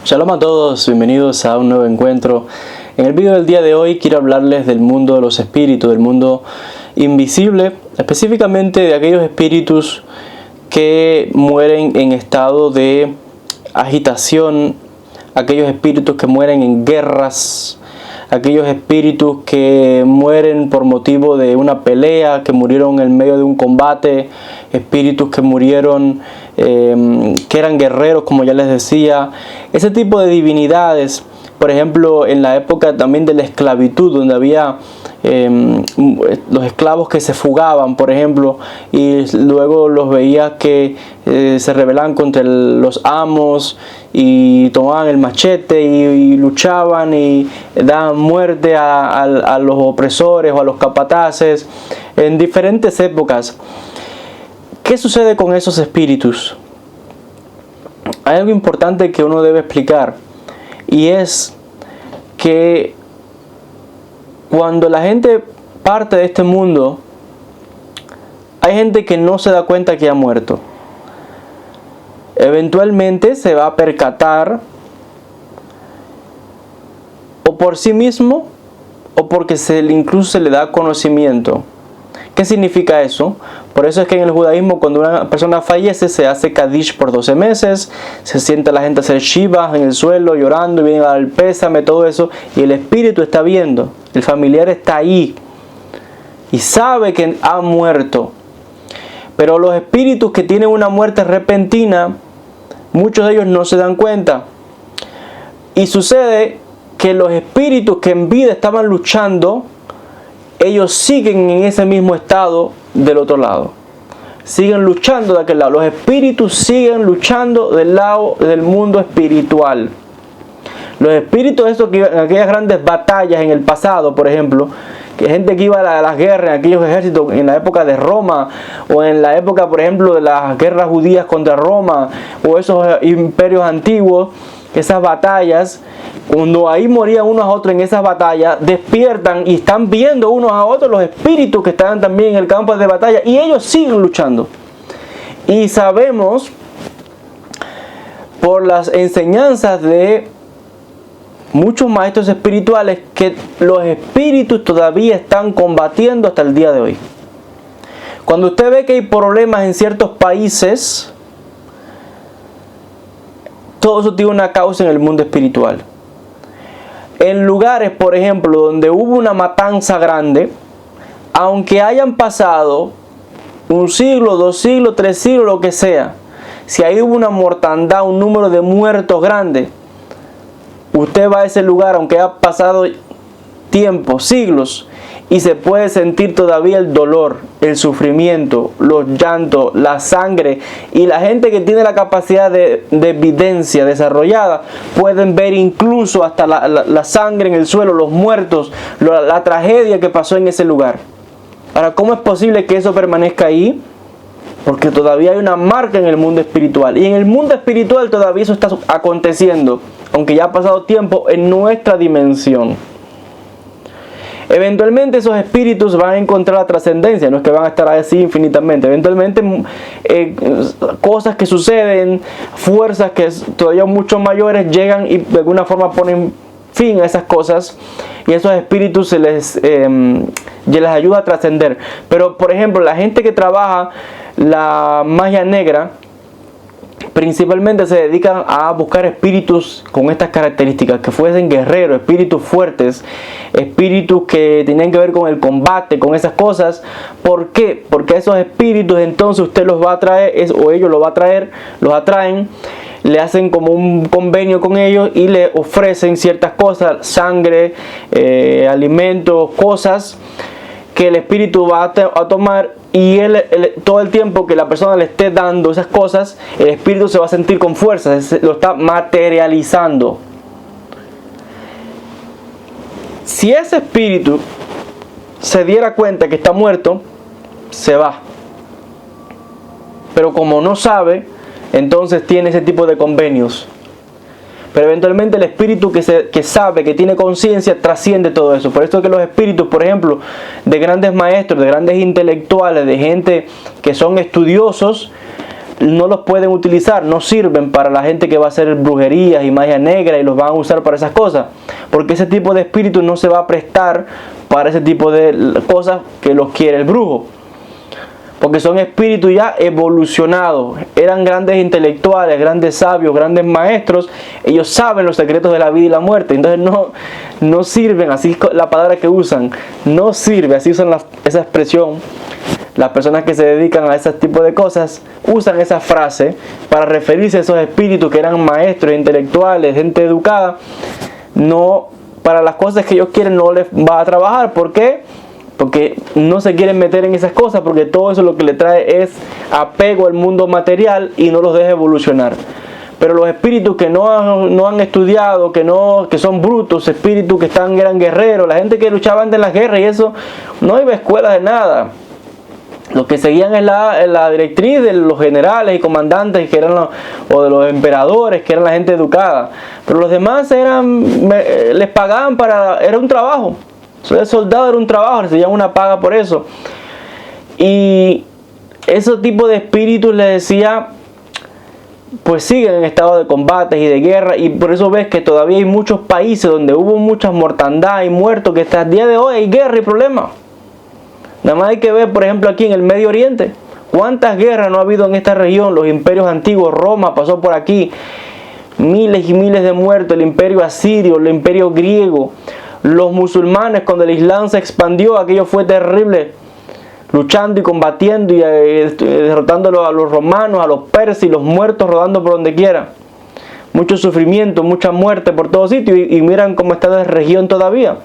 Shalom a todos, bienvenidos a un nuevo encuentro. En el video del día de hoy quiero hablarles del mundo de los espíritus, del mundo invisible, específicamente de aquellos espíritus que mueren en estado de agitación, aquellos espíritus que mueren en guerras, aquellos espíritus que mueren por motivo de una pelea, que murieron en medio de un combate, espíritus que murieron, que eran guerreros, como ya les decía. Ese tipo de divinidades, por ejemplo, en la época también de la esclavitud, donde había los esclavos que se fugaban, por ejemplo, y luego los veía que se rebelaban contra los amos y tomaban el machete y luchaban y daban muerte a los opresores o a los capataces en diferentes épocas. ¿Qué sucede con esos espíritus? Hay algo importante que uno debe explicar, y es que cuando la gente parte de este mundo, hay gente que no se da cuenta que ha muerto. Eventualmente se va a percatar, o por sí mismo, o porque incluso se le da conocimiento. ¿Qué significa eso? Por eso es que en el judaísmo, cuando una persona fallece, se hace Kadish por 12 meses, se sienta la gente a hacer Shiva en el suelo, llorando, y viene a dar el pésame, todo eso, y el espíritu está viendo, el familiar está ahí, y sabe que ha muerto. Pero los espíritus que tienen una muerte repentina, muchos de ellos no se dan cuenta. Y sucede que los espíritus que en vida estaban luchando, ellos siguen en ese mismo estado del otro lado. Siguen luchando de aquel lado. Los espíritus siguen luchando del lado del mundo espiritual. Los espíritus, estos que en aquellas grandes batallas en el pasado, por ejemplo, que gente que iba a las guerras, en aquellos ejércitos en la época de Roma, o en la época, por ejemplo, de las guerras judías contra Roma, o esos imperios antiguos, esas batallas, cuando ahí morían unos a otros en esas batallas, despiertan y están viendo unos a otros los espíritus que estaban también en el campo de batalla, y ellos siguen luchando. Y sabemos por las enseñanzas de muchos maestros espirituales que los espíritus todavía están combatiendo hasta el día de hoy. Cuando usted ve que hay problemas en ciertos países, todo eso tiene una causa en el mundo espiritual. En lugares, por ejemplo, donde hubo una matanza grande, aunque hayan pasado un siglo, 2 siglos, 3 siglos, lo que sea, si ahí hubo una mortandad, un número de muertos grande, usted va a ese lugar, aunque haya pasado tiempo, siglos, y se puede sentir todavía el dolor, el sufrimiento, los llantos, la sangre. Y la gente que tiene la capacidad de evidencia desarrollada, pueden ver incluso hasta la sangre en el suelo, los muertos, la tragedia que pasó en ese lugar. Ahora, ¿cómo es posible que eso permanezca ahí? Porque todavía hay una marca en el mundo espiritual. Y en el mundo espiritual todavía eso está aconteciendo, aunque ya ha pasado tiempo en nuestra dimensión. Eventualmente esos espíritus van a encontrar la trascendencia, no es que van a estar así infinitamente. Eventualmente cosas que suceden, fuerzas que todavía mucho mayores llegan y de alguna forma ponen fin a esas cosas, y esos espíritus les ayuda a trascender. Pero por ejemplo, la gente que trabaja la magia negra principalmente se dedican a buscar espíritus con estas características, que fuesen guerreros, espíritus fuertes, espíritus que tenían que ver con el combate, con esas cosas. ¿Por qué? Porque esos espíritus entonces usted los va a traer, o ellos los atraen, le hacen como un convenio con ellos y le ofrecen ciertas cosas, sangre, alimentos, cosas que el espíritu va a tomar, y todo el tiempo que la persona le esté dando esas cosas, el espíritu se va a sentir con fuerza, lo está materializando. Si ese espíritu se diera cuenta que está muerto, se va. Pero como no sabe, entonces tiene ese tipo de convenios. Pero eventualmente el espíritu que sabe, que tiene conciencia, trasciende todo eso. Por eso es que los espíritus, por ejemplo, de grandes maestros, de grandes intelectuales, de gente que son estudiosos, no los pueden utilizar, no sirven para la gente que va a hacer brujerías y magia negra y los van a usar para esas cosas, porque ese tipo de espíritu no se va a prestar para ese tipo de cosas que los quiere el brujo, porque son espíritus ya evolucionados, eran grandes intelectuales, grandes sabios, grandes maestros, ellos saben los secretos de la vida y la muerte, entonces no sirven, así es la palabra que usan, no sirve, así usan esa expresión. Las personas que se dedican a ese tipo de cosas usan esa frase para referirse a esos espíritus que eran maestros, intelectuales, gente educada. No, para las cosas que ellos quieren no les va a trabajar. ¿Por qué? Porque no se quieren meter en esas cosas, porque todo eso lo que le trae es apego al mundo material y no los deja evolucionar. Pero los espíritus que no han estudiado, que son brutos, espíritus que eran guerreros, la gente que luchaba antes en las guerras y eso, no iba a escuelas de nada. Los que seguían es la directriz de los generales y comandantes que o de los emperadores, que eran la gente educada. Pero los demás les pagaban era un trabajo. Ser soldado era un trabajo, recibían una paga por eso. Y ese tipo de espíritus, les decía, pues siguen en estado de combates y de guerra. Y por eso ves que todavía hay muchos países donde hubo mucha mortandad y muertos, que hasta el día de hoy hay guerra y problemas. Nada más hay que ver, por ejemplo, aquí en el Medio Oriente, cuántas guerras no ha habido en esta región. Los imperios antiguos, Roma pasó por aquí, miles y miles de muertos, el imperio asirio, el imperio griego, los musulmanes, cuando el Islam se expandió, aquello fue terrible, luchando y combatiendo y derrotando a los romanos, a los persas, y los muertos rodando por donde quiera. Mucho sufrimiento, mucha muerte por todos sitios, y miran cómo está la región todavía.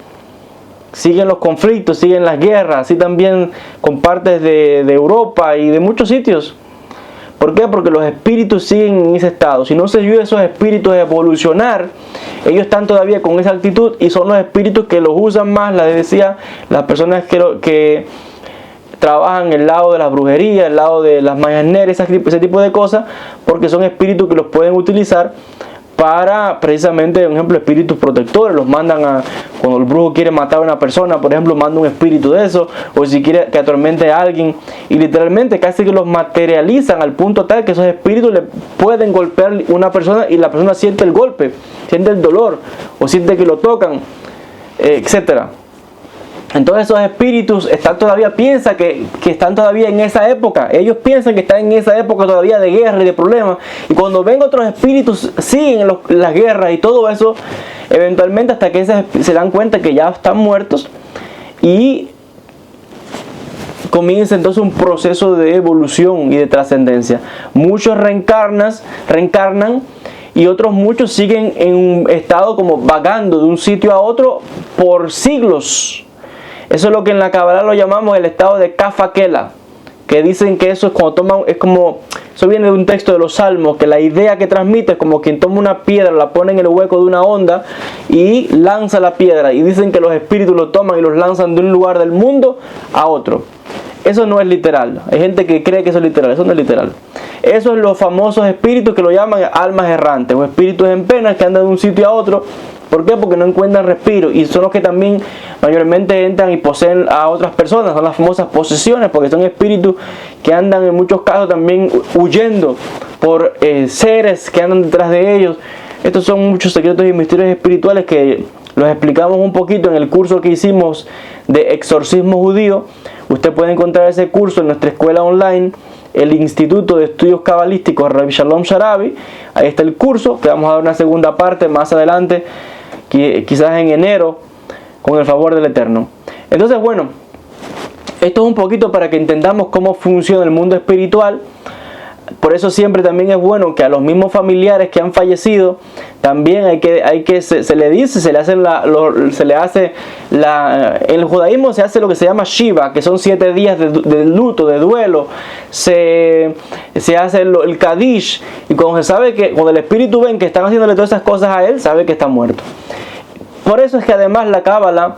Siguen los conflictos, siguen las guerras, así también con partes de Europa y de muchos sitios. ¿Por qué? Porque los espíritus siguen en ese estado. Si no se ayuda a esos espíritus a evolucionar, ellos están todavía con esa actitud, y son los espíritus que los usan más, les decía, las personas que trabajan el lado de la brujería, el lado de las magias negras, ese tipo de cosas, porque son espíritus que los pueden utilizar para, precisamente, por ejemplo, espíritus protectores. Los mandan cuando el brujo quiere matar a una persona, por ejemplo, manda un espíritu de eso, o si quiere que atormente a alguien, y literalmente casi que los materializan al punto tal que esos espíritus le pueden golpear a una persona y la persona siente el golpe, siente el dolor, o siente que lo tocan, etcétera. Entonces esos espíritus piensan que están todavía en esa época. Ellos piensan que están en esa época todavía de guerra y de problemas. Y cuando ven otros espíritus, siguen las guerras y todo eso, eventualmente hasta que se dan cuenta que ya están muertos. Y comienza entonces un proceso de evolución y de trascendencia. Muchos reencarnan y otros muchos siguen en un estado como vagando de un sitio a otro por siglos. Eso es lo que en la Kabbalah lo llamamos el estado de Kafa Kela, que dicen que eso es cuando toman, eso viene de un texto de los Salmos, que la idea que transmite es como quien toma una piedra, la pone en el hueco de una onda y lanza la piedra, y dicen que los espíritus lo toman y los lanzan de un lugar del mundo a otro. Eso no es literal. Hay gente que cree que eso es literal. Eso no es literal. Eso es los famosos espíritus que lo llaman almas errantes, o espíritus en penas que andan de un sitio a otro. ¿Por qué? Porque no encuentran respiro, y son los que también mayormente entran y poseen a otras personas. Son las famosas posesiones, porque son espíritus que andan en muchos casos también huyendo por seres que andan detrás de ellos. Estos son muchos secretos y misterios espirituales que los explicamos un poquito en el curso que hicimos de exorcismo judío. Usted puede encontrar ese curso en nuestra escuela online, el Instituto de Estudios Cabalísticos Rabbi Shalom Sharabi. Ahí está el curso, que vamos a dar una segunda parte más adelante, quizás en enero, con el favor del Eterno. Entonces, bueno, esto es un poquito para que entendamos cómo funciona el mundo espiritual. Por eso siempre también es bueno que a los mismos familiares que han fallecido, también se le hace en el judaísmo se hace lo que se llama Shiva, que son 7 días de luto, de duelo. Se hace el Kadish, y cuando el espíritu ven que están haciéndole todas esas cosas a él, sabe que está muerto. Por eso es que además la Cábala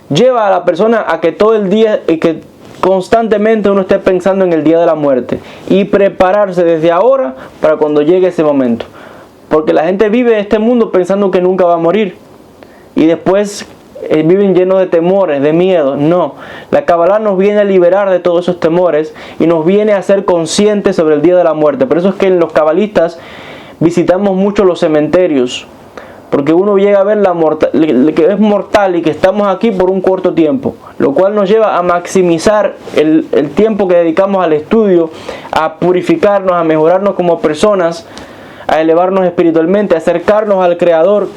lleva a la persona a que todo el día, y que constantemente uno esté pensando en el día de la muerte y prepararse desde ahora para cuando llegue ese momento, porque la gente vive este mundo pensando que nunca va a morir, y después viven llenos de temores, de miedos. No, la Kabbalah nos viene a liberar de todos esos temores y nos viene a ser conscientes sobre el día de la muerte. Por eso es que en los cabalistas visitamos mucho los cementerios, porque uno llega a ver que es mortal y que estamos aquí por un corto tiempo, lo cual nos lleva a maximizar el tiempo que dedicamos al estudio, a purificarnos, a mejorarnos como personas, a elevarnos espiritualmente, a acercarnos al Creador.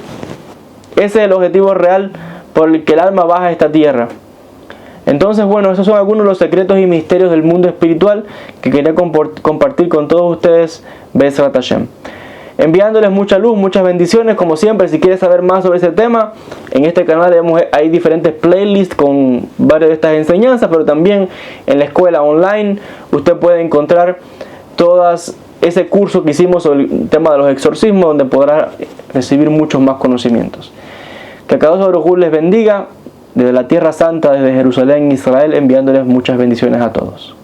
Ese es el objetivo real por el que el alma baja a esta tierra. Entonces, bueno, esos son algunos de los secretos y misterios del mundo espiritual que quería compartir con todos ustedes. Be'ezrat Hashem. Enviándoles mucha luz, muchas bendiciones. Como siempre, si quieres saber más sobre ese tema, en este canal hay diferentes playlists con varias de estas enseñanzas, pero también en la escuela online usted puede encontrar todas ese curso que hicimos sobre el tema de los exorcismos, donde podrá recibir muchos más conocimientos. Que Akadosh Baruj Hu les bendiga desde la Tierra Santa, desde Jerusalén, Israel, enviándoles muchas bendiciones a todos.